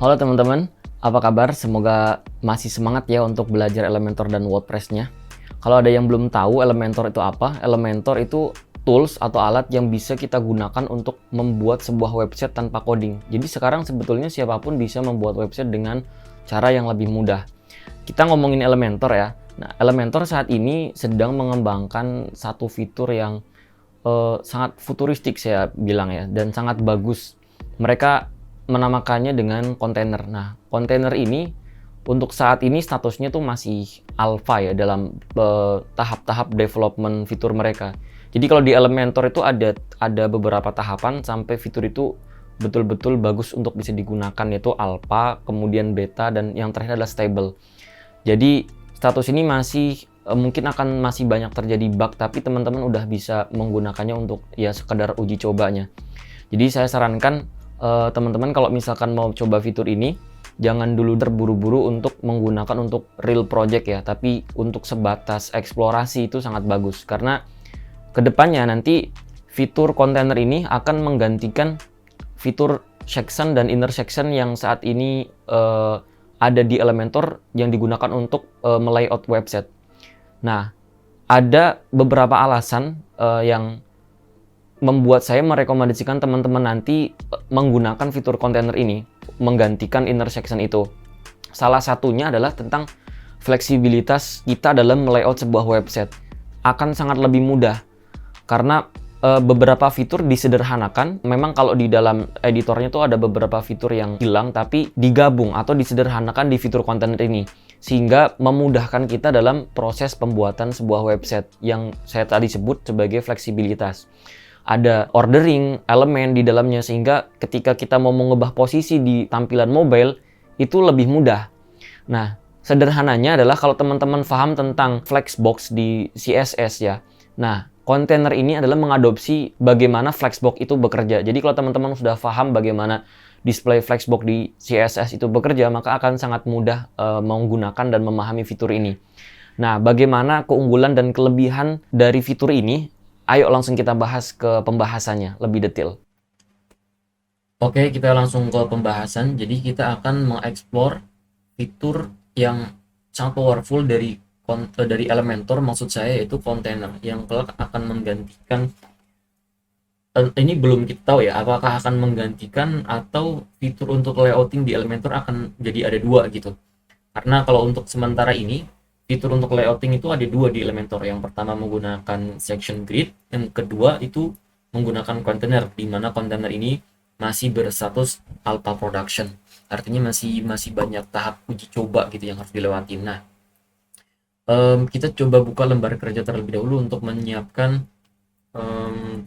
Halo teman-teman, apa kabar? Semoga masih semangat ya untuk belajar Elementor dan WordPress-nya. Kalau ada yang belum tahu Elementor itu apa, Elementor itu tools atau alat yang bisa kita gunakan untuk membuat sebuah website tanpa coding. Jadi sekarang sebetulnya siapapun bisa membuat website dengan cara yang lebih mudah. Kita ngomongin Elementor ya. Nah, Elementor saat ini sedang mengembangkan satu fitur yang sangat futuristik saya bilang ya, dan sangat bagus. Mereka menamakannya dengan kontainer. Nah, kontainer ini untuk saat ini statusnya tuh masih alpha ya dalam tahap-tahap development fitur mereka. Jadi kalau di Elementor itu ada beberapa tahapan sampai fitur itu betul-betul bagus untuk bisa digunakan, yaitu alpha, kemudian beta, dan yang terakhir adalah stable. Jadi status ini masih mungkin akan masih banyak terjadi bug, tapi teman-teman udah bisa menggunakannya untuk ya sekedar uji cobanya. Jadi saya sarankan teman-teman kalau misalkan mau coba fitur ini, jangan dulu terburu-buru untuk menggunakan untuk real project ya, tapi untuk sebatas eksplorasi itu sangat bagus, karena kedepannya nanti fitur kontainer ini akan menggantikan fitur section dan inner section yang saat ini ada di Elementor yang digunakan untuk melayout website. Nah, ada beberapa alasan yang membuat saya merekomendasikan teman-teman nanti menggunakan fitur kontainer ini, menggantikan inner section itu. Salah satunya adalah tentang fleksibilitas kita dalam melayout sebuah website. Akan sangat lebih mudah, karena beberapa fitur disederhanakan. Memang kalau di dalam editornya tuh ada beberapa fitur yang hilang, tapi digabung atau disederhanakan di fitur kontainer ini, sehingga memudahkan kita dalam proses pembuatan sebuah website yang saya tadi sebut sebagai fleksibilitas. Ada ordering elemen di dalamnya, sehingga ketika kita mau mengubah posisi di tampilan mobile itu lebih mudah. Nah, sederhananya adalah kalau teman-teman paham tentang Flexbox di CSS ya. Nah, kontainer ini adalah mengadopsi bagaimana Flexbox itu bekerja. Jadi kalau teman-teman sudah paham bagaimana display Flexbox di CSS itu bekerja, maka akan sangat mudah menggunakan dan memahami fitur ini. Nah, bagaimana keunggulan dan kelebihan dari fitur ini? Ayo langsung kita bahas ke pembahasannya lebih detail. Oke, kita langsung ke pembahasan. Jadi kita akan mengeksplor fitur yang sangat powerful dari Elementor, maksud saya yaitu kontainer yang kelak akan menggantikan. Ini belum kita tahu ya, apakah akan menggantikan atau fitur untuk layouting di Elementor akan jadi ada dua gitu. Karena kalau untuk sementara ini, fitur untuk layouting itu ada dua di Elementor. Yang pertama menggunakan section grid, yang kedua itu menggunakan kontainer, di mana kontainer ini masih berstatus alpha production. Artinya masih banyak tahap uji coba gitu yang harus dilewati. Nah, kita coba buka lembar kerja terlebih dahulu untuk menyiapkan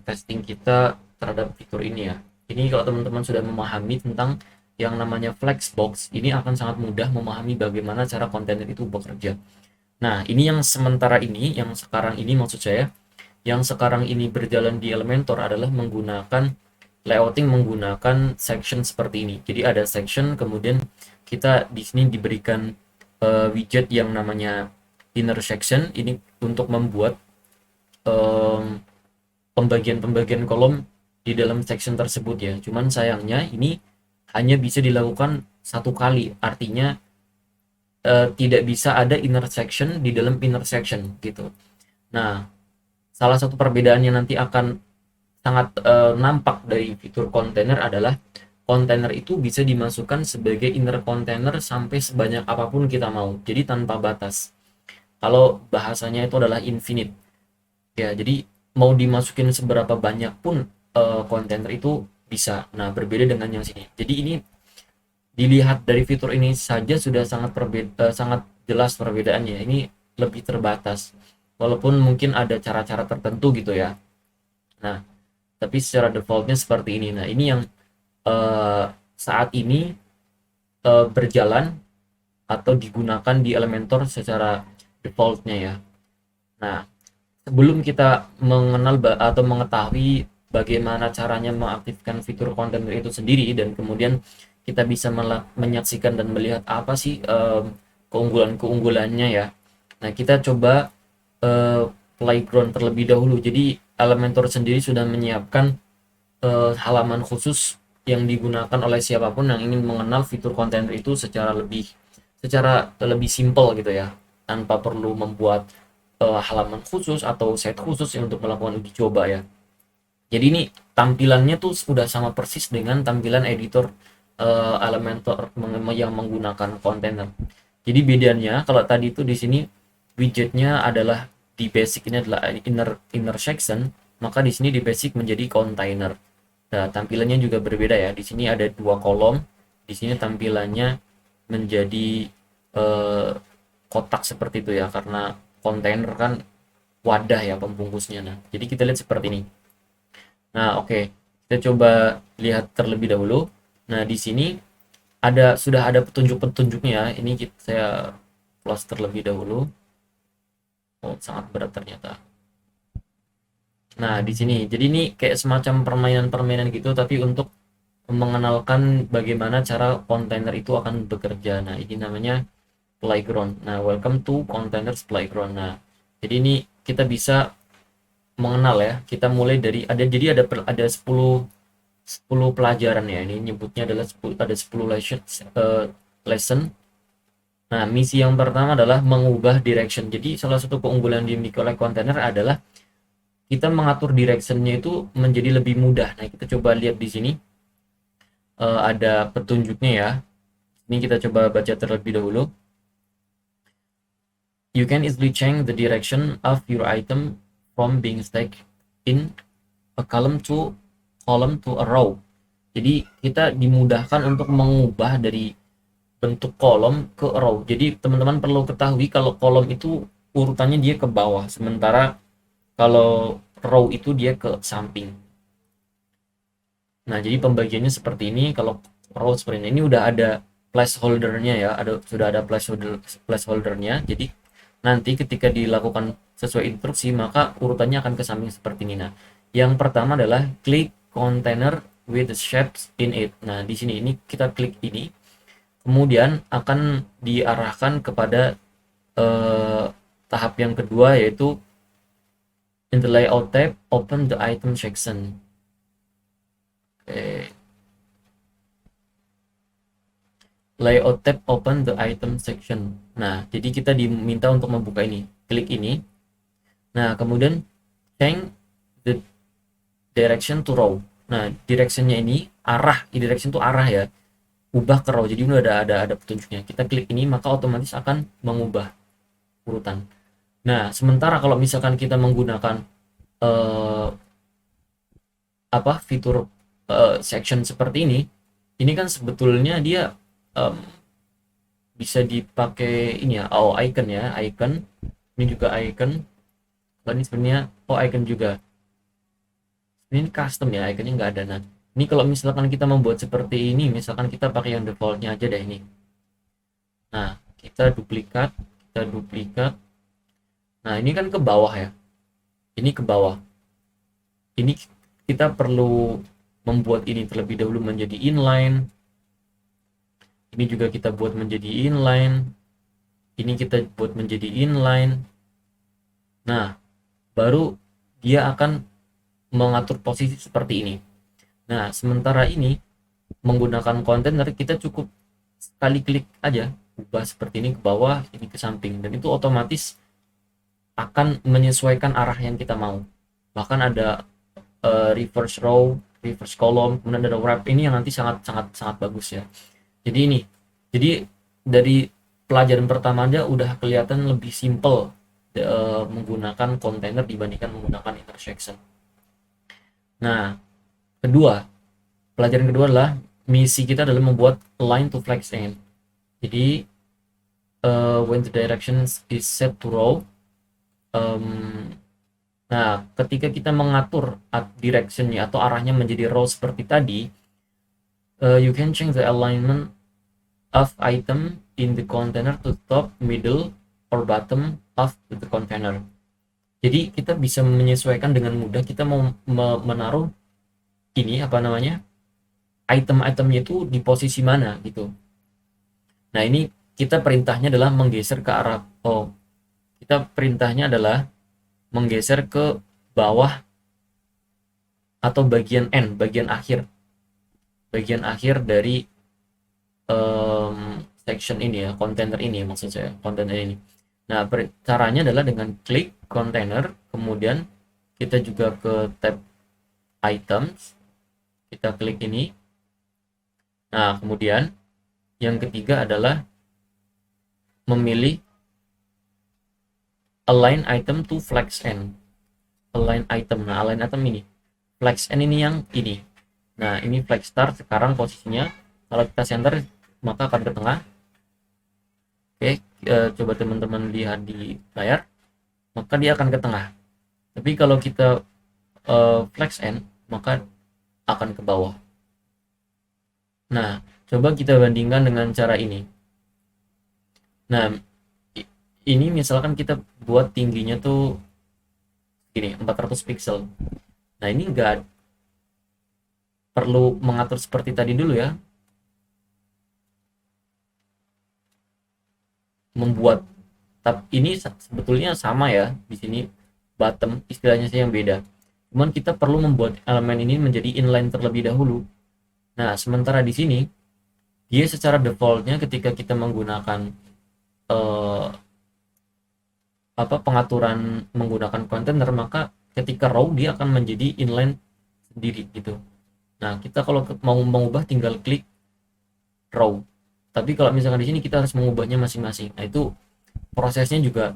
testing kita terhadap fitur ini ya. Ini kalau teman-teman sudah memahami tentang yang namanya Flexbox, ini akan sangat mudah memahami bagaimana cara kontainer itu bekerja. Nah, ini yang sementara ini, yang sekarang ini maksud saya, yang sekarang ini berjalan di Elementor adalah menggunakan layouting menggunakan section seperti ini. Jadi ada section, kemudian kita di sini diberikan widget yang namanya inner section ini untuk membuat pembagian-pembagian kolom di dalam section tersebut ya. Cuman sayangnya ini hanya bisa dilakukan satu kali, artinya tidak bisa ada inner section di dalam inner section gitu. Nah, salah satu perbedaannya nanti akan sangat nampak dari fitur kontainer adalah kontainer itu bisa dimasukkan sebagai inner container sampai sebanyak apapun kita mau, jadi tanpa batas. Kalau bahasanya itu adalah infinite ya, jadi mau dimasukin seberapa banyak pun kontainer itu bisa. Nah, berbeda dengan yang sini. Jadi ini dilihat dari fitur ini saja sudah sangat jelas perbedaannya. Ini lebih terbatas, walaupun mungkin ada cara-cara tertentu gitu ya. Nah, tapi secara defaultnya seperti ini. Nah, ini yang saat ini berjalan atau digunakan di Elementor secara defaultnya ya. Nah, sebelum kita mengenal atau mengetahui bagaimana caranya mengaktifkan fitur kontainer itu sendiri, dan kemudian kita bisa menyaksikan dan melihat apa sih keunggulan-keunggulannya ya. Nah, kita coba playground terlebih dahulu. Jadi Elementor sendiri sudah menyiapkan halaman khusus yang digunakan oleh siapapun yang ingin mengenal fitur kontainer itu secara lebih simple gitu ya, tanpa perlu membuat halaman khusus atau site khusus untuk melakukan uji coba ya. Jadi ini tampilannya tuh sudah sama persis dengan tampilan editor Elementor yang menggunakan kontainer. Jadi bedanya kalau tadi itu di sini widgetnya adalah di basic ini adalah inner section, maka di sini di basic menjadi container. Nah, tampilannya juga berbeda ya. Di sini ada dua kolom. Di sini tampilannya menjadi eh, kotak seperti itu ya, karena kontainer kan wadah ya pembungkusnya. Nah, jadi kita lihat seperti ini. Nah, oke. Kita coba lihat terlebih dahulu. Nah, di sini sudah ada petunjuk-petunjuknya ya. Ini saya close terlebih dahulu. Oh, sangat berat ternyata. Nah, di sini. Jadi ini kayak semacam permainan-permainan gitu, tapi untuk mengenalkan bagaimana cara kontainer itu akan bekerja. Nah, ini namanya playground. Nah, welcome to containers playground. Nah, jadi ini kita bisa mengenal ya. Kita mulai dari ada 10 pelajaran ya. Ini nyebutnya adalah 10 lesson. Nah, misi yang pertama adalah mengubah direction. Jadi salah satu keunggulan dimiliki oleh kontainer adalah kita mengatur directionnya itu menjadi lebih mudah. Nah, kita coba lihat di sini. Ada petunjuknya ya. Ini kita coba baca terlebih dahulu. You can easily change the direction of your item from being stacked in a column to a row. Jadi kita dimudahkan untuk mengubah dari bentuk kolom ke row. Jadi teman-teman perlu ketahui kalau kolom itu urutannya dia ke bawah, sementara kalau row itu dia ke samping. Nah, jadi pembagiannya seperti ini. Kalau row seperti ini udah ada placeholder-nya ya, sudah ada placeholder-nya. Jadi nanti ketika dilakukan sesuai instruksi, maka urutannya akan ke samping seperti ini. Nah, yang pertama adalah klik container with the shapes in it. Nah, di sini ini kita klik ini, kemudian akan diarahkan kepada tahap yang kedua, yaitu in the layout tab, open the item section. Oke. Layout tab, open the item section. Nah, jadi kita diminta untuk membuka ini. Klik ini. Nah, kemudian change the direction to row. Nah, directionnya ini direction itu arah ya. Ubah ke row. Jadi ini ada petunjuknya. Kita klik ini, maka otomatis akan mengubah urutan. Nah, sementara kalau misalkan kita menggunakan fitur section seperti ini kan sebetulnya dia bisa dipakai ini ya, icon ya, icon. Ini juga icon. Ini sebenarnya icon juga. Ini custom ya, iconnya nggak ada. Nah, ini kalau misalkan kita membuat seperti ini, misalkan kita pakai yang defaultnya aja deh ini. Nah, kita duplikat. Nah, ini kan ke bawah ya. Ini ke bawah. Ini kita perlu membuat ini terlebih dahulu menjadi inline. Ini juga kita buat menjadi inline. Ini kita buat menjadi inline. Nah, baru dia akan mengatur posisi seperti ini. Nah, sementara ini menggunakan kontainer, kita cukup sekali klik aja, ubah seperti ini ke bawah, ini ke samping, dan itu otomatis akan menyesuaikan arah yang kita mau. Bahkan ada reverse row, reverse column, kemudian ada wrap. Ini yang nanti sangat bagus ya. Jadi dari pelajaran pertama aja udah kelihatan lebih simple menggunakan kontainer dibandingkan menggunakan intersection. Nah, pelajaran kedua adalah misi kita adalah membuat line to flex end. Jadi when the direction is set to row, nah ketika kita mengatur directionnya atau arahnya menjadi row seperti tadi, you can change the alignment of item in the container to top, middle, or bottom of the container. Jadi kita bisa menyesuaikan dengan mudah, kita mau menaruh ini item-itemnya itu di posisi mana gitu. Nah, ini kita perintahnya adalah menggeser ke arah menggeser ke bawah atau bagian end, bagian akhir. bagian akhir dari section ini ya, kontainer ini ya, maksud saya kontainer ini. Nah, caranya adalah dengan klik kontainer, kemudian kita juga ke tab items, kita klik ini. Nah, kemudian yang ketiga adalah memilih align item to flex end. Align item. Nah, align item ini. Flex end ini yang ini. Nah, ini flex start sekarang posisinya kalau kita center maka akan ke tengah. Oke, coba teman-teman lihat di layar, maka dia akan ke tengah. Tapi kalau kita flex end maka akan ke bawah. Nah, coba kita bandingkan dengan cara ini. Nah, ini misalkan kita buat tingginya tuh gini, 400 pixel. Nah, ini enggak perlu mengatur seperti tadi dulu ya. Membuat tab ini sebetulnya sama ya. Di sini bottom istilahnya sih yang beda. Cuman kita perlu membuat elemen ini menjadi inline terlebih dahulu. Nah, sementara di sini dia secara defaultnya ketika kita menggunakan pengaturan menggunakan kontainer, maka ketika row dia akan menjadi inline sendiri gitu. Nah, kita kalau mau mengubah tinggal klik row. Tapi kalau misalkan di sini kita harus mengubahnya masing-masing. Nah, itu prosesnya juga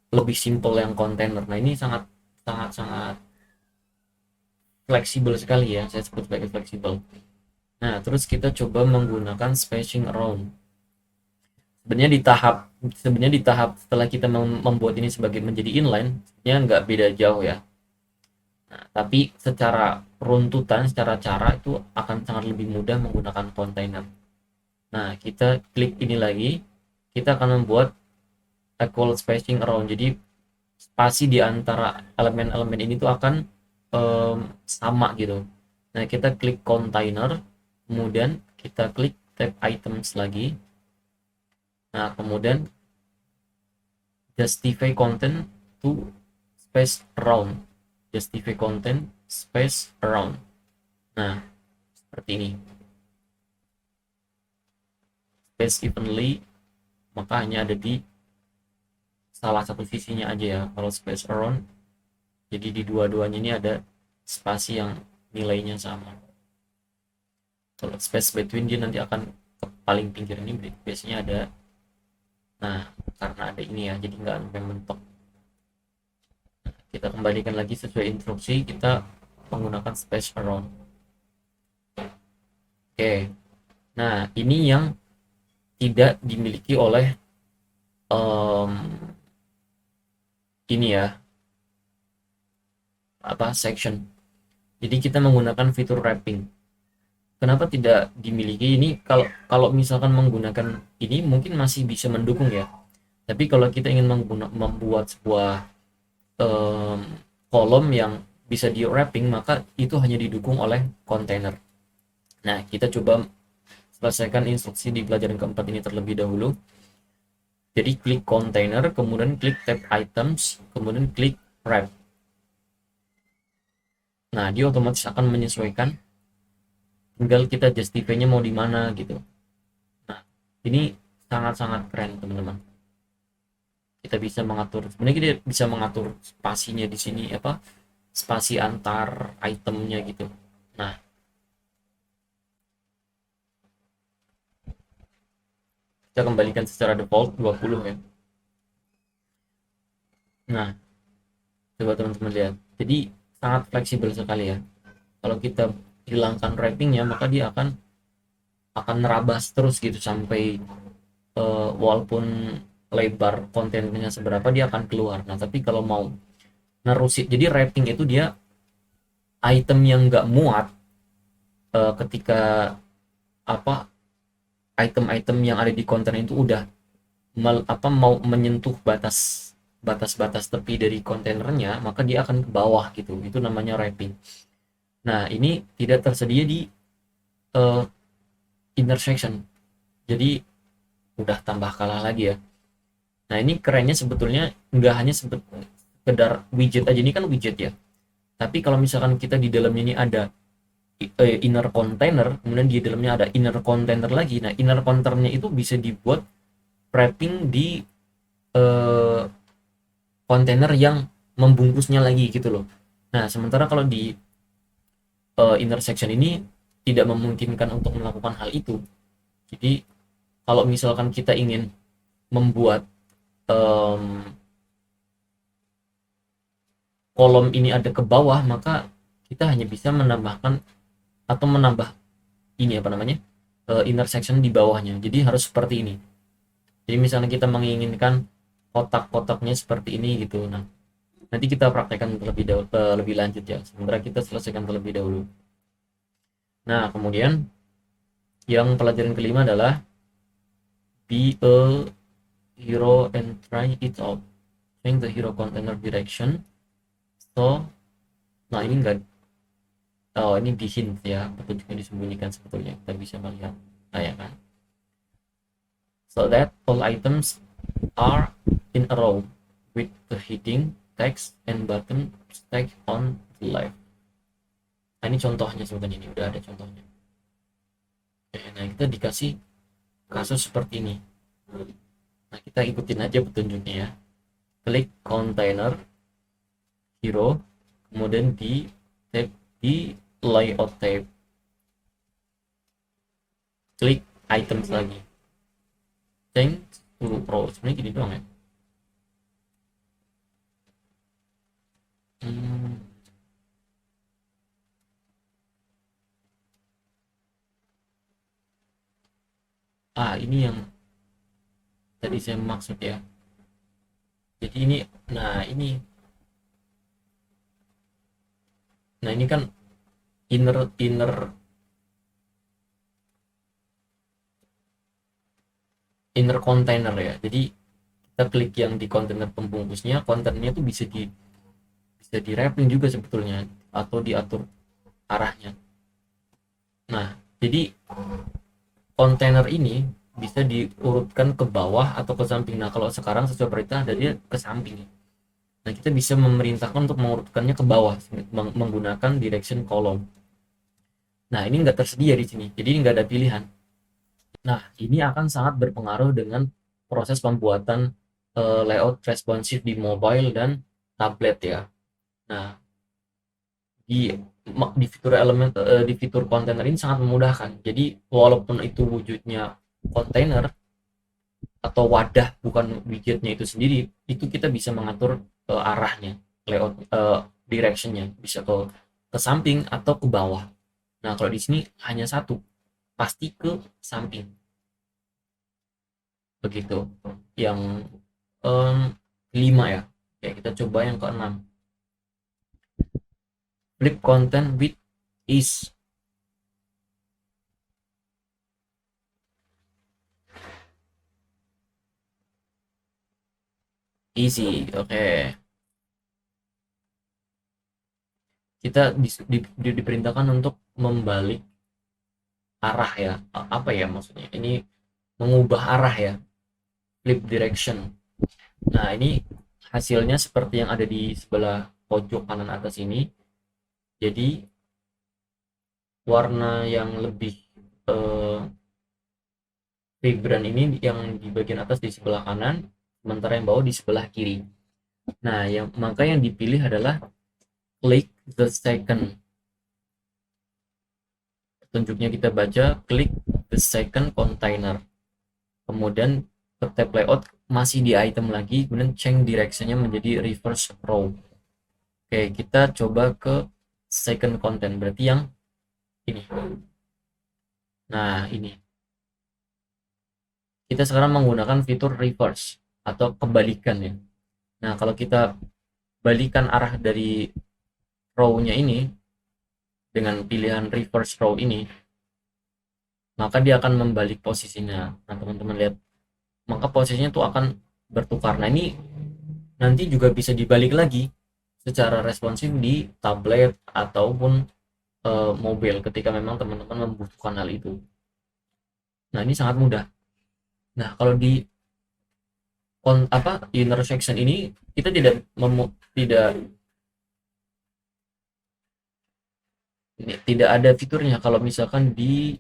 lebih simple yang kontainer. Nah, ini sangat fleksibel sekali ya, saya sebut sebagai fleksibel. Nah, terus kita coba menggunakan spacing around. Sebenarnya di tahap setelah kita membuat ini sebagai menjadi inline, sebenarnya nggak beda jauh ya. Nah, tapi secara runtutan, secara cara itu akan sangat lebih mudah menggunakan kontainer. Nah, kita klik ini lagi, kita akan membuat equal spacing around. Jadi spasi di antara elemen-elemen ini tuh akan sama gitu. Nah, kita klik container, kemudian kita klik tab items lagi. Nah, kemudian justify content to space around. Justify content space around. Nah, seperti ini. Space evenly, maka hanya ada di salah satu sisinya aja ya. Kalau space around, jadi di dua-duanya ini ada spasi yang nilainya sama. Kalau space between dia nanti akan ke paling pinggir, ini biasanya ada. Nah, karena ada ini ya, jadi nggak sampai mentok. Kita kembalikan lagi sesuai instruksi, kita menggunakan space around. Oke, nah ini yang tidak dimiliki oleh ini ya, section. Jadi kita menggunakan fitur wrapping. Kenapa tidak dimiliki ini? Kalau misalkan menggunakan ini mungkin masih bisa mendukung ya. Tapi kalau kita ingin membuat sebuah kolom yang bisa di wrapping, maka itu hanya didukung oleh kontainer. Nah, kita coba selesaikan instruksi di pelajaran keempat ini terlebih dahulu. Jadi klik container, kemudian klik tab items, kemudian klik wrap. Nah, dia otomatis akan menyesuaikan. Tinggal kita justify-nya mau di mana gitu. Nah, ini sangat-sangat keren teman-teman. Kita bisa mengatur, sebenarnya kita bisa mengatur spasinya di sini spasi antar itemnya gitu. Nah, kita kembalikan secara default 20 ya. Nah, coba teman-teman lihat. Jadi sangat fleksibel sekali ya. Kalau kita hilangkan wrappingnya, maka dia akan nerabas terus gitu sampai walaupun lebar kontennya seberapa dia akan keluar. Nah, tapi kalau mau nerusin, jadi wrapping itu dia item yang nggak muat ketika item-item yang ada di konten itu udah mau menyentuh batas tepi dari kontainernya, maka dia akan ke bawah gitu. Itu namanya wrapping. Nah, ini tidak tersedia di intersection. Jadi udah tambah kalah lagi ya. Nah, ini kerennya sebetulnya nggak hanya sekedar widget aja, ini kan widget ya. Tapi kalau misalkan kita di dalamnya ini ada inner container, kemudian di dalamnya ada inner container lagi. Nah, inner containernya itu bisa dibuat wrapping di eh, kontainer yang membungkusnya lagi gitu loh. Nah, sementara kalau di intersection ini tidak memungkinkan untuk melakukan hal itu. Jadi, kalau misalkan kita ingin membuat em, kolom ini ada ke bawah, maka kita hanya bisa menambahkan atau menambah ini apa namanya intersection di bawahnya. Jadi harus seperti ini. Jadi misalnya kita menginginkan kotak-kotaknya seperti ini gitu. Nah, nanti kita praktekkan terlebih dahulu, lebih lanjut ya. Sementara kita selesaikan terlebih dahulu. Nah, kemudian yang pelajaran kelima adalah be a hero and try it out. Change the hero container direction. So, nah ini enggak, oh ini di hint ya, petunjuknya disembunyikan sebetulnya. Kita bisa melihat, nah ya kan. So that all items are in a row with the heading, text, and button stacked on the left. Nah, ini contohnya sebetulnya, ini udah ada contohnya. Oke, nah kita dikasih kasus seperti ini. Nah, kita ikutin aja petunjuknya ya. Klik container hero, kemudian di tab di layout tab, klik items lagi, change to row. Sebenarnya gini doang ya. Hmm. Ini yang tadi saya maksud ya. Jadi ini, nah ini, nah ini kan inner inner inner container ya. Jadi kita klik yang di kontainer pembungkusnya, kontainernya tuh bisa di wrapping juga sebetulnya atau diatur arahnya. Nah, jadi kontainer ini bisa diurutkan ke bawah atau ke samping. Nah, kalau sekarang sesuai perintah ada dia ke samping. Nah, kita bisa memerintahkan untuk mengurutkannya ke bawah menggunakan direction column. Nah, ini nggak tersedia di sini, jadi nggak ada pilihan. Nah, ini akan sangat berpengaruh dengan proses pembuatan layout responsif di mobile dan tablet ya. Nah, di di fitur elemen di fitur kontainer ini sangat memudahkan. Jadi walaupun itu wujudnya kontainer atau wadah bukan widgetnya itu sendiri, itu kita bisa mengatur arahnya, layout directionnya bisa ke samping atau ke bawah. Nah, kalau di sini hanya satu, pasti ke samping. Begitu. Yang um, 5 ya. Ya, kita coba yang keenam. Flip content with ease. Easy, oke. Kita diperintahkan untuk membalik arah ya. Apa ya maksudnya? Ini mengubah arah ya. Flip direction. Nah, ini hasilnya seperti yang ada di sebelah pojok kanan atas ini. Jadi warna yang lebih vibran ini yang di bagian atas di sebelah kanan, sementara yang bawah di sebelah kiri. Nah, maka yang dipilih adalah click the second. Petunjuknya kita baca, klik the second container. Kemudian ke tab layout masih di item lagi, kemudian change directionnya menjadi reverse row. Oke, kita coba ke second content, berarti yang ini. Nah, ini. Kita sekarang menggunakan fitur reverse atau kebalikan ya. Nah, kalau kita balikan arah dari row-nya ini dengan pilihan reverse row ini, maka dia akan membalik posisinya. Nah, teman-teman lihat, maka posisinya tuh akan bertukar. Nah, ini nanti juga bisa dibalik lagi secara responsif di tablet ataupun mobil ketika memang teman-teman membutuhkan hal itu. Nah, ini sangat mudah. Nah, kalau di intersection ini kita tidak Ini tidak ada fiturnya kalau misalkan di,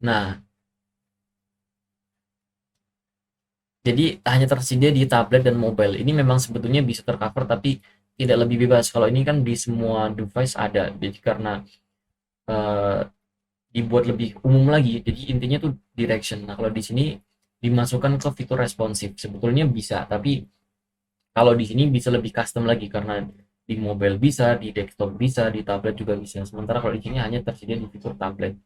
nah, jadi hanya tersedia di tablet dan mobile. Ini memang sebetulnya bisa tercover tapi tidak lebih bebas. Kalau ini kan di semua device ada. Jadi karena eh, dibuat lebih umum lagi. Jadi intinya tuh direction. Nah, kalau di sini dimasukkan ke fitur responsif. Sebetulnya bisa, tapi kalau di sini bisa lebih custom lagi karena di mobile bisa, di desktop bisa, di tablet juga bisa. Sementara kalau di sini hanya tersedia di fitur tablet.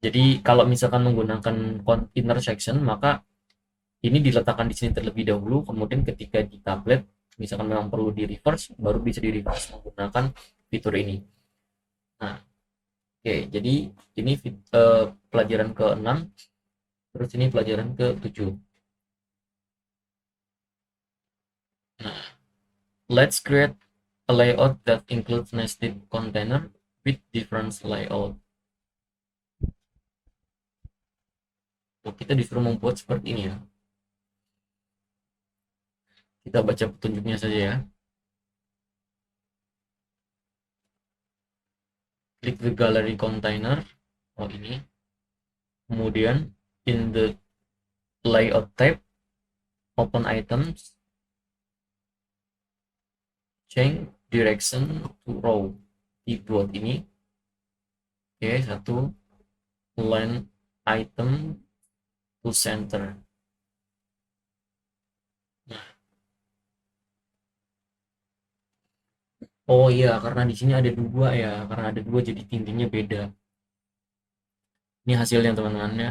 Jadi kalau misalkan menggunakan intersection, maka ini diletakkan di sini terlebih dahulu, kemudian ketika di tablet, misalkan memang perlu di reverse, baru bisa di reverse menggunakan fitur ini. Nah, oke, jadi ini pelajaran ke-6, terus ini pelajaran ke-7. Nah, let's create a layout that includes nested container with different layout. So, kita disuruh membuat seperti ini ya. Kita baca petunjuknya saja ya. Klik the gallery container. Oh ini. Kemudian in the layout tab, open items, change direction to row. Dibuat ini. Oke, satu. Align item to center. Nah, oh iya, karena di sini ada dua ya. Karena ada dua jadi tintinya beda. Ini hasilnya teman-teman ya.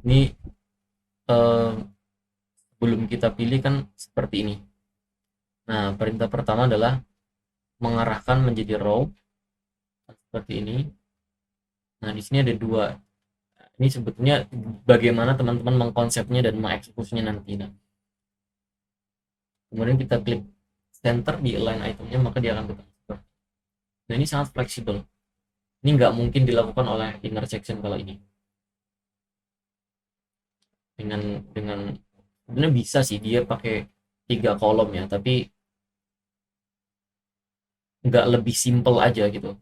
Ini eh, belum kita pilih kan seperti ini. Nah, perintah pertama adalah mengarahkan menjadi row seperti ini. Nah, di sini ada dua. Ini sebetulnya bagaimana teman-teman mengkonsepnya dan mengeksekusinya nanti. Nah, kemudian kita klik center di align itemnya, maka dia akan berubah. Nah, ini sangat fleksibel. Ini nggak mungkin dilakukan oleh intersection kalau ini. Dengan sebenarnya bisa sih dia pakai 3 kolom ya, tapi nggak lebih simple aja gitu.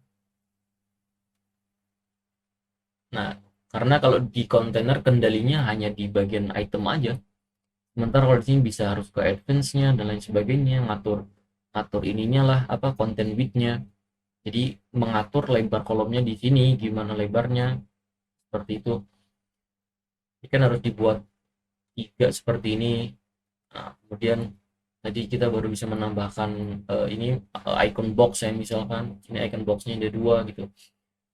Nah, karena kalau di kontainer kendalinya hanya di bagian item aja. Sementara kalau di sini bisa harus ke advance-nya dan lain sebagainya, ngatur ngatur ininya lah, apa content width-nya. Jadi mengatur lebar kolomnya di sini, gimana lebarnya, seperti itu. Ini kan harus dibuat 3 seperti ini. Nah, kemudian tadi kita baru bisa menambahkan ini icon box ya misalkan. Ini icon box-nya ada 2 gitu.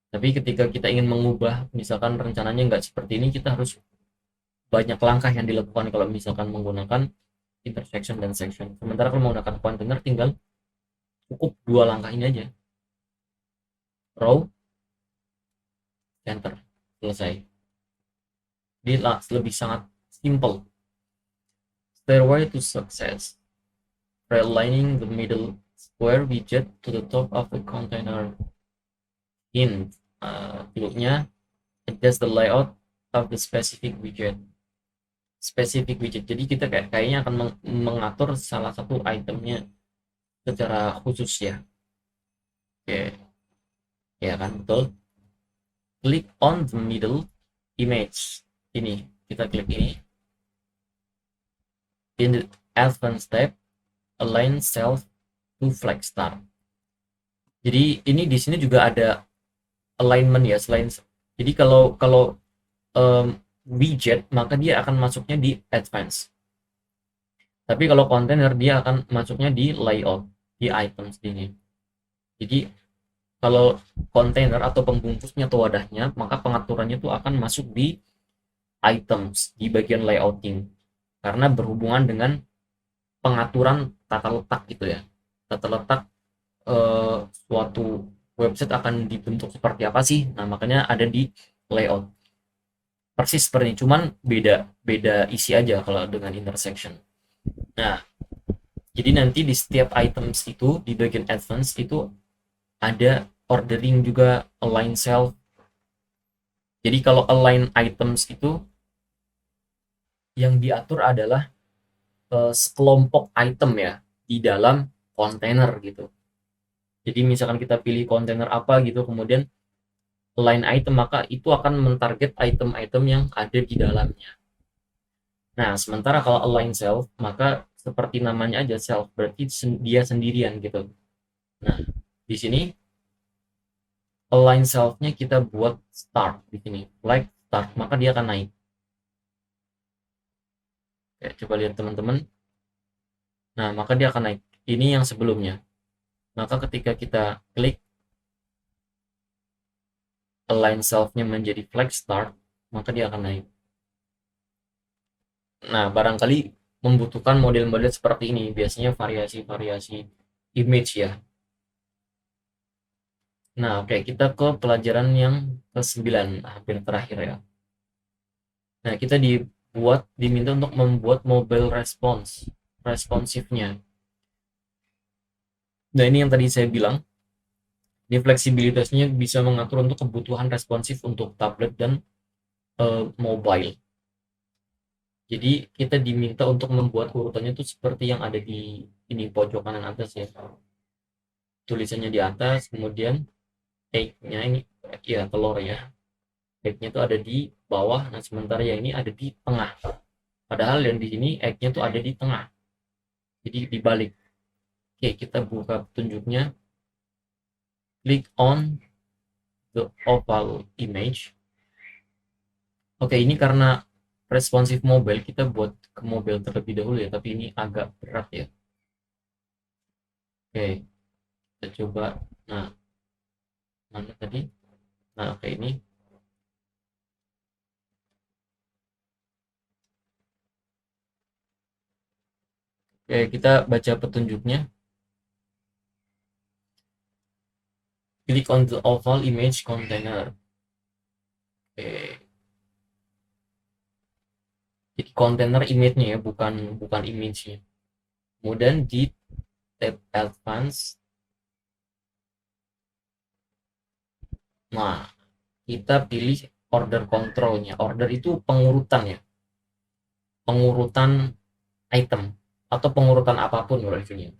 Tapi ketika kita ingin mengubah, misalkan rencananya nggak seperti ini, kita harus banyak langkah yang dilakukan kalau misalkan menggunakan intersection dan section. Sementara kalau menggunakan container tinggal cukup 2 langkah ini aja. Row, center, selesai. Jadi lebih sangat simple. Stairway to success. Realigning the middle square widget to the top of the container. Hint, clue-nya adjust the layout of the specific widget. Specific widget. Jadi kita kayaknya akan mengatur salah satu itemnya secara khusus ya. Oke, ya kan betul. Click on the middle image. Ini kita klik ini. In the advanced tab, align self to flag star. Jadi ini di sini juga ada alignment ya selain. Jadi kalau kalau widget maka dia akan masuknya di advance. Tapi kalau container dia akan masuknya di layout, di items ini. Jadi kalau container atau pembungkusnya atau wadahnya, maka pengaturannya itu akan masuk di items di bagian layouting karena berhubungan dengan pengaturan tata letak gitu ya. Tata letak suatu website akan dibentuk seperti apa sih? Nah, makanya ada di layout. Persis seperti ini, cuman beda beda isi aja kalau dengan intersection. Nah, jadi nanti di setiap items itu di bagian advance itu ada ordering juga, align cell. Jadi kalau align items itu yang diatur adalah sekelompok item ya. di dalam kontainer gitu. Jadi misalkan kita pilih kontainer apa gitu, kemudian line item, maka itu akan mentarget item-item yang ada di dalamnya. Nah, sementara kalau align self, maka seperti namanya aja self, berarti dia sendirian gitu. Nah, di sini align self-nya kita buat start di sini, like start, maka dia akan naik. Oke, coba lihat teman-teman. Nah, maka dia akan naik. Ini yang sebelumnya. Maka ketika kita klik align self-nya menjadi flag start, maka dia akan naik. Nah, barangkali membutuhkan model-model seperti ini, biasanya variasi-variasi image ya. Nah, oke, kita ke pelajaran yang ke-9, hampir terakhir ya. Nah, kita diminta untuk membuat mobile response, responsifnya. Nah, ini yang tadi saya bilang, ini fleksibilitasnya bisa mengatur untuk kebutuhan responsif untuk tablet dan mobile. Jadi kita diminta untuk membuat urutannya itu seperti yang ada di ini pojok kanan atas ya. Tulisannya di atas, kemudian egg-nya ini ya telur ya. Egg-nya itu ada di bawah, nah sementara yang ini ada di tengah. Padahal yang di sini egg-nya itu ada di tengah. Jadi dibalik. Oke, kita buka petunjuknya. Click on the oval image. Oke, ini karena responsif mobile, kita buat ke mobile terlebih dahulu ya, tapi ini agak berat ya. Oke, kita coba. Nah, mana tadi? Nah, oke ini. Oke, kita baca petunjuknya. Click on the oval image container. Oke. Jadi kontainer image-nya ya, bukan image-nya. Kemudian di tab advance. Nah, kita pilih order control-nya. Order itu pengurutan ya. Pengurutan item atau pengurutan apapun reviewnya.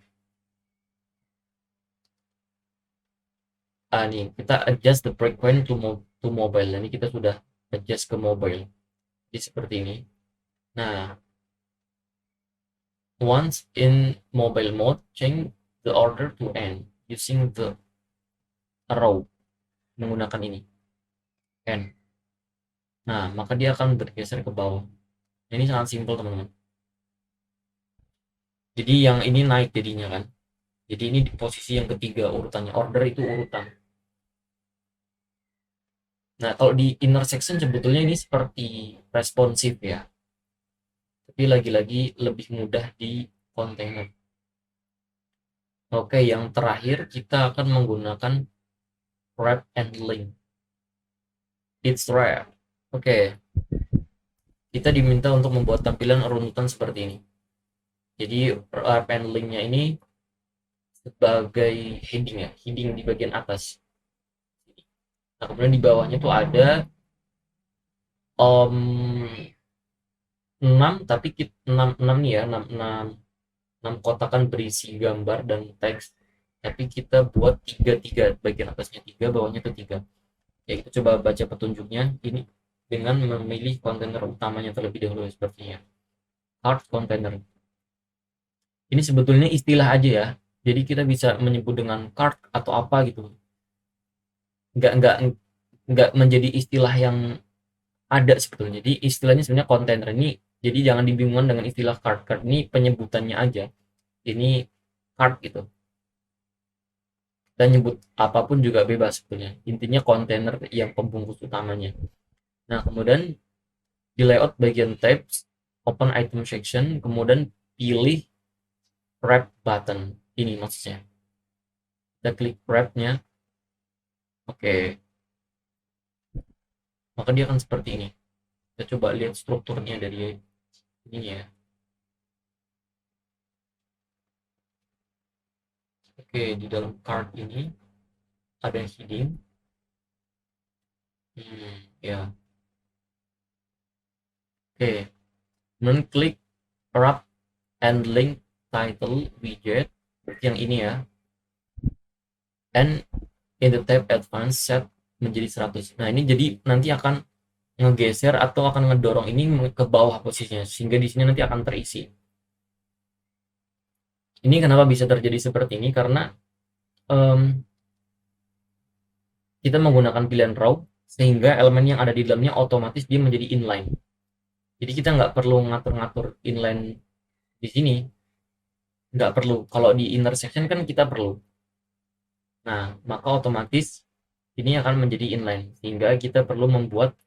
Nih kita adjust the frequency to mobile. Ini kita sudah adjust ke mobile. Jadi seperti ini. Nah, once in mobile mode, change the order to end using the arrow, menggunakan ini end. Nah, maka dia akan bergeser ke bawah. Ini sangat simpel teman-teman. Jadi yang ini naik jadinya kan. Jadi ini di posisi yang ketiga urutannya. Order itu urutan. Nah, kalau di intersection sebetulnya ini seperti responsif ya. Tapi lagi-lagi lebih mudah di container. Oke, yang terakhir kita akan menggunakan wrap and link. It's wrap. Oke, kita diminta untuk membuat tampilan runutan seperti ini. Jadi wrap and link-nya ini sebagai heading ya, heading di bagian atas. Nah, kemudian di bawahnya tuh ada 6, tapi 6 nih ya, 6, 6, 6 kotakan berisi gambar dan teks. Tapi kita buat 3 bagian atasnya 3, bawahnya tuh 3. Ya, kita coba baca petunjuknya ini dengan memilih kontainer utamanya terlebih dahulu sepertinya. Card container. Ini sebetulnya istilah aja ya. Jadi kita bisa menyebut dengan card atau apa gitu. Nggak nggak nggak menjadi istilah yang ada sebetulnya. Jadi istilahnya sebenarnya kontainer ini. Jadi jangan dibingungkan dengan istilah card. Card ini penyebutannya aja. Ini card gitu. Dan nyebut apapun juga bebas sebetulnya. Intinya kontainer yang pembungkus utamanya. Nah, kemudian di layout bagian tabs, open item section, kemudian pilih wrap button. Ini maksudnya. Kita klik wrap-nya. Oke. Maka dia akan seperti ini. Kita coba lihat strukturnya dari ini ya. Oke, di dalam card ini ada heading. Ya. Oke. Kemudian klik wrap and link title widget, berarti yang ini ya, and in the tab advanced set menjadi 100. Nah, ini jadi nanti akan ngegeser atau akan ngedorong ini ke bawah posisinya, sehingga di sini nanti akan terisi. Ini kenapa bisa terjadi seperti ini, karena kita menggunakan pilihan raw, sehingga elemen yang ada di dalamnya otomatis dia menjadi inline. Jadi kita nggak perlu ngatur-ngatur inline di sini, nggak perlu. Kalau di intersection kan kita perlu. Nah, maka otomatis ini akan menjadi inline, sehingga kita perlu membuat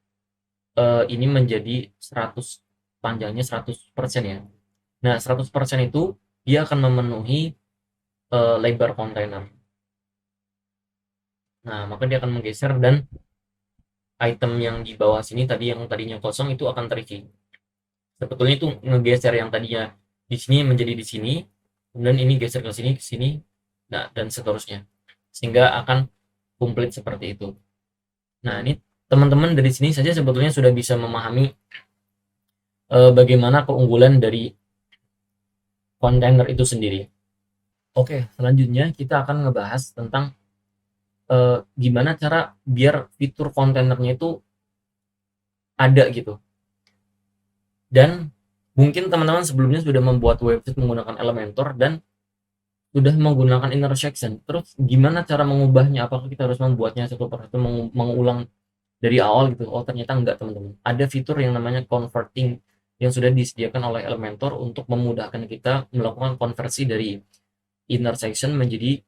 ini menjadi 100, panjangnya 100% ya. Nah, 100% itu dia akan memenuhi lebar kontainer. Nah, maka dia akan menggeser dan item yang di bawah sini tadi yang tadinya kosong itu akan terisi. Sebetulnya itu ngegeser yang tadinya di sini menjadi di sini, kemudian ini geser ke sini, nah, dan seterusnya. Sehingga akan komplit seperti itu. Nah, ini teman-teman dari sini saja sebetulnya sudah bisa memahami bagaimana keunggulan dari kontainer itu sendiri. Oke, selanjutnya kita akan ngebahas tentang gimana cara biar fitur kontainernya itu ada gitu. Dan mungkin teman-teman sebelumnya sudah membuat website menggunakan Elementor dan sudah menggunakan intersection. Terus gimana cara mengubahnya? Apakah kita harus membuatnya satu persatu mengulang dari awal gitu? Oh, ternyata enggak, teman-teman. Ada fitur yang namanya converting yang sudah disediakan oleh Elementor untuk memudahkan kita melakukan konversi dari intersection menjadi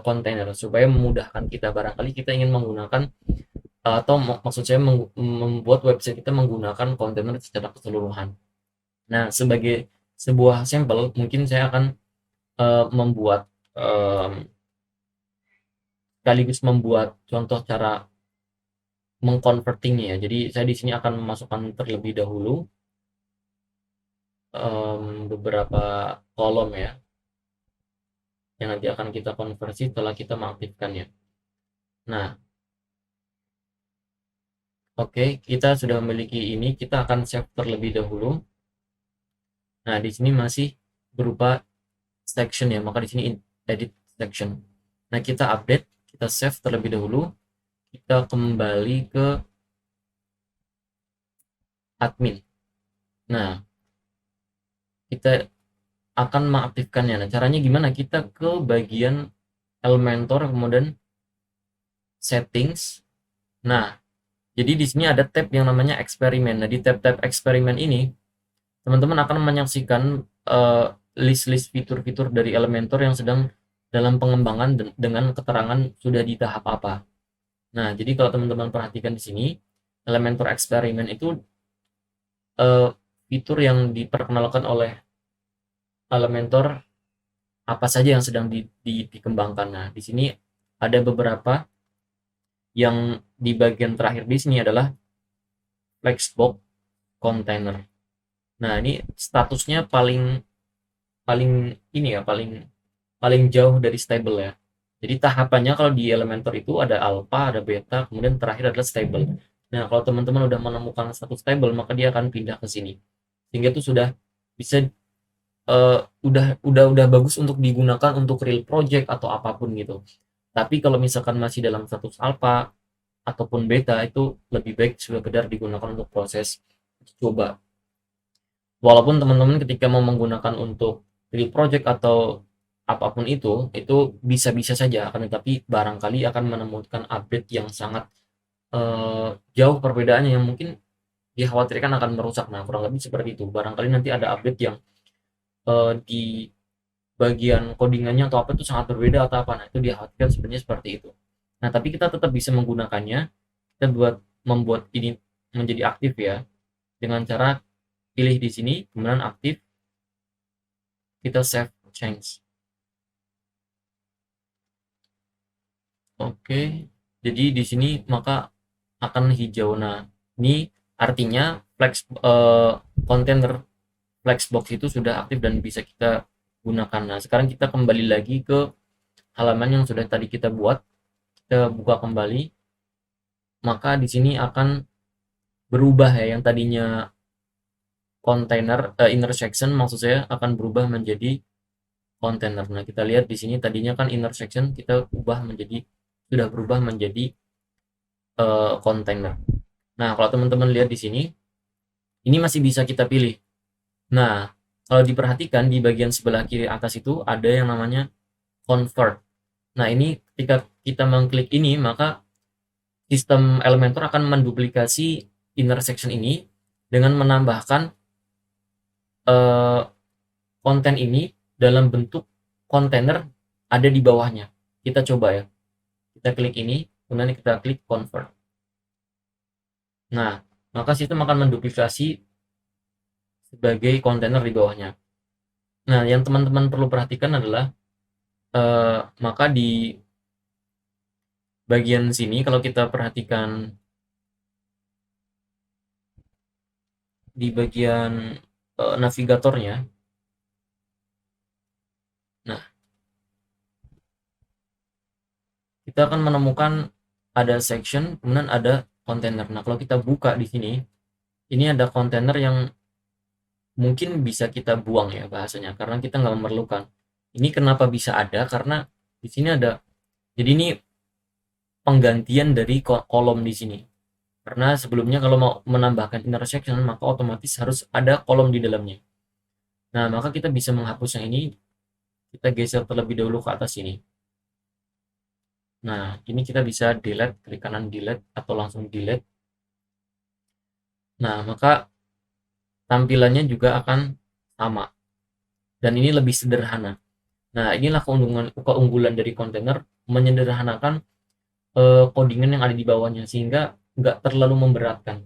kontainer, supaya memudahkan kita barangkali kita ingin menggunakan atau maksud saya membuat website kita menggunakan kontainer secara keseluruhan. Nah, sebagai sebuah sampel mungkin saya akan membuat sekaligus membuat contoh cara mengconvertingnya ya. Jadi saya di sini akan memasukkan terlebih dahulu beberapa kolom ya, yang nanti akan kita konversi setelah kita mengaktifkannya. Nah, oke, kita sudah memiliki ini, kita akan save terlebih dahulu. Nah, di sini masih berupa section ya, maka di sini edit section. Nah, kita update, kita save terlebih dahulu. Kita kembali ke admin. Nah, kita akan mengaktifkannya. Nah, caranya gimana? Kita ke bagian Elementor, kemudian settings. Nah, jadi di sini ada tab yang namanya eksperimen. Nah, di tab-tab eksperimen ini teman-teman akan menyaksikan list-list fitur-fitur dari Elementor yang sedang dalam pengembangan dengan keterangan sudah di tahap apa. Nah, jadi kalau teman-teman perhatikan di sini, Elementor eksperimen itu fitur yang diperkenalkan oleh Elementor apa saja yang sedang dikembangkan. Nah, di sini ada beberapa yang di bagian terakhir di sini adalah Flexbox container. Nah, ini statusnya paling ini ya, paling jauh dari stable ya. Jadi tahapannya kalau di Elementor itu ada alpha, ada beta, kemudian terakhir adalah stable. Nah, kalau teman-teman udah menemukan status stable, maka dia akan pindah ke sini. Sehingga itu sudah bisa udah bagus untuk digunakan untuk real project atau apapun gitu. Tapi kalau misalkan masih dalam status alpha ataupun beta, itu lebih baik sekedar digunakan untuk proses coba. Walaupun teman-teman ketika mau menggunakan untuk real project atau apapun itu bisa-bisa saja, akan tetapi barangkali akan menemukan update yang sangat jauh perbedaannya yang mungkin dikhawatirkan akan merusak. Nah, kurang lebih seperti itu. Barangkali nanti ada update yang di bagian codingannya atau apa itu sangat berbeda atau apa. Nah, itu dikhawatirkan sebenarnya seperti itu. Nah, tapi kita tetap bisa menggunakannya. Kita membuat ini menjadi aktif ya, dengan cara pilih di sini, kemudian aktif, kita save change. Oke, jadi di sini maka akan hijau. Nah, ini artinya container Flexbox itu sudah aktif dan bisa kita gunakan. Nah, sekarang kita kembali lagi ke halaman yang sudah tadi kita buat. Kita buka kembali. Maka di sini akan berubah ya, yang tadinya container intersection maksud saya akan berubah menjadi container. Nah, kita lihat di sini tadinya kan intersection kita sudah berubah menjadi container. Nah, kalau teman-teman lihat di sini, ini masih bisa kita pilih. Nah, kalau diperhatikan di bagian sebelah kiri atas itu ada yang namanya convert. Nah, ini ketika kita mengklik ini, maka sistem Elementor akan menduplikasi intersection ini dengan menambahkan konten ini dalam bentuk kontainer ada di bawahnya. Kita coba ya. Kita klik ini, kemudian kita klik convert. Nah, maka sistem akan menduplikasi sebagai kontainer di bawahnya. Nah, yang teman-teman perlu perhatikan adalah maka di bagian sini kalau kita perhatikan di bagian navigatornya, nah kita akan menemukan ada section, kemudian ada kontainer. Nah, kalau kita buka di sini, ini ada kontainer yang mungkin bisa kita buang ya bahasanya, karena kita nggak memerlukan. Ini kenapa bisa ada? Karena di sini ada, jadi ini penggantian dari kolom di sini. Karena sebelumnya kalau mau menambahkan intersection, maka otomatis harus ada kolom di dalamnya. Nah, maka kita bisa menghapus yang ini, kita geser terlebih dahulu ke atas sini. Nah, ini kita bisa delete, klik kanan delete, atau langsung delete. Nah, maka tampilannya juga akan sama. Dan ini lebih sederhana. Nah, inilah keunggulan dari kontainer, menyederhanakan codingan yang ada di bawahnya, sehingga nggak terlalu memberatkan.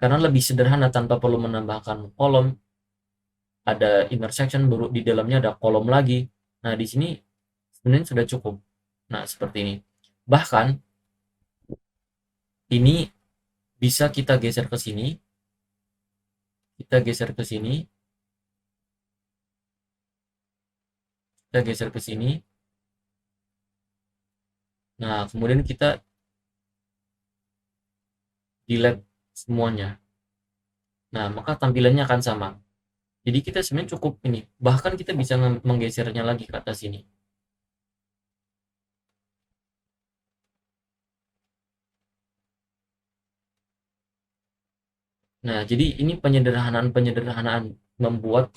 Karena lebih sederhana tanpa perlu menambahkan kolom, ada intersection, baru di dalamnya ada kolom lagi. Nah, di sini sebenarnya sudah cukup. Nah, seperti ini. Bahkan, ini bisa kita geser ke sini, kita geser ke sini, kita geser ke sini. Nah, kemudian kita delete semuanya. Nah, maka tampilannya akan sama. Jadi kita sebenarnya cukup ini. Bahkan kita bisa menggesernya lagi ke atas sini. Nah, jadi ini penyederhanaan membuat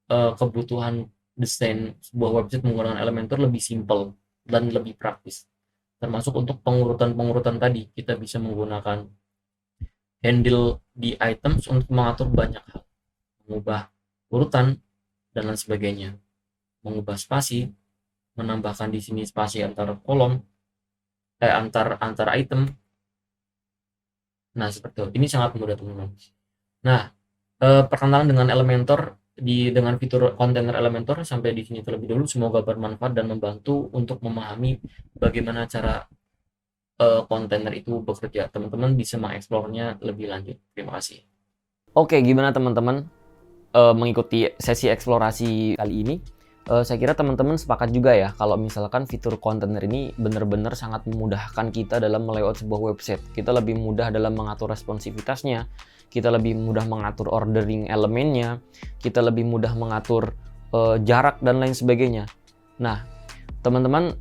kebutuhan desain sebuah website menggunakan Elementor lebih simpel dan lebih praktis. Termasuk untuk pengurutan-pengurutan tadi, kita bisa menggunakan handle di items untuk mengatur banyak hal, mengubah urutan dan lain sebagainya, mengubah spasi, menambahkan di sini spasi antar kolom, antar item. Nah, seperti itu. Ini sangat mudah, teman-teman. Nah, perkenalan dengan Elementor dengan fitur kontainer Elementor sampai di sini terlebih dulu. Semoga bermanfaat dan membantu untuk memahami bagaimana cara kontainer itu bekerja. Teman-teman bisa mengeksplornya lebih lanjut. Terima kasih. Oke, gimana teman-teman mengikuti sesi eksplorasi kali ini? Saya kira teman-teman sepakat juga ya kalau misalkan fitur kontainer ini benar-benar sangat memudahkan kita dalam melayout sebuah website. Kita lebih mudah dalam mengatur responsivitasnya, kita lebih mudah mengatur ordering elemennya, kita lebih mudah mengatur jarak dan lain sebagainya. Nah, teman-teman,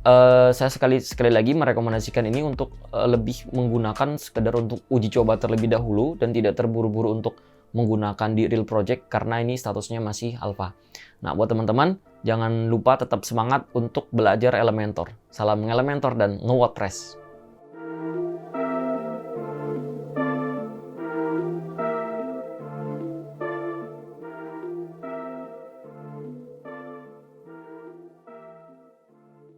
saya sekali lagi merekomendasikan ini untuk lebih menggunakan sekedar untuk uji coba terlebih dahulu dan tidak terburu-buru untuk menggunakan di real project karena ini statusnya masih alpha. Nah, buat teman-teman, jangan lupa tetap semangat untuk belajar Elementor. Salam Elementor dan nge-WordPress.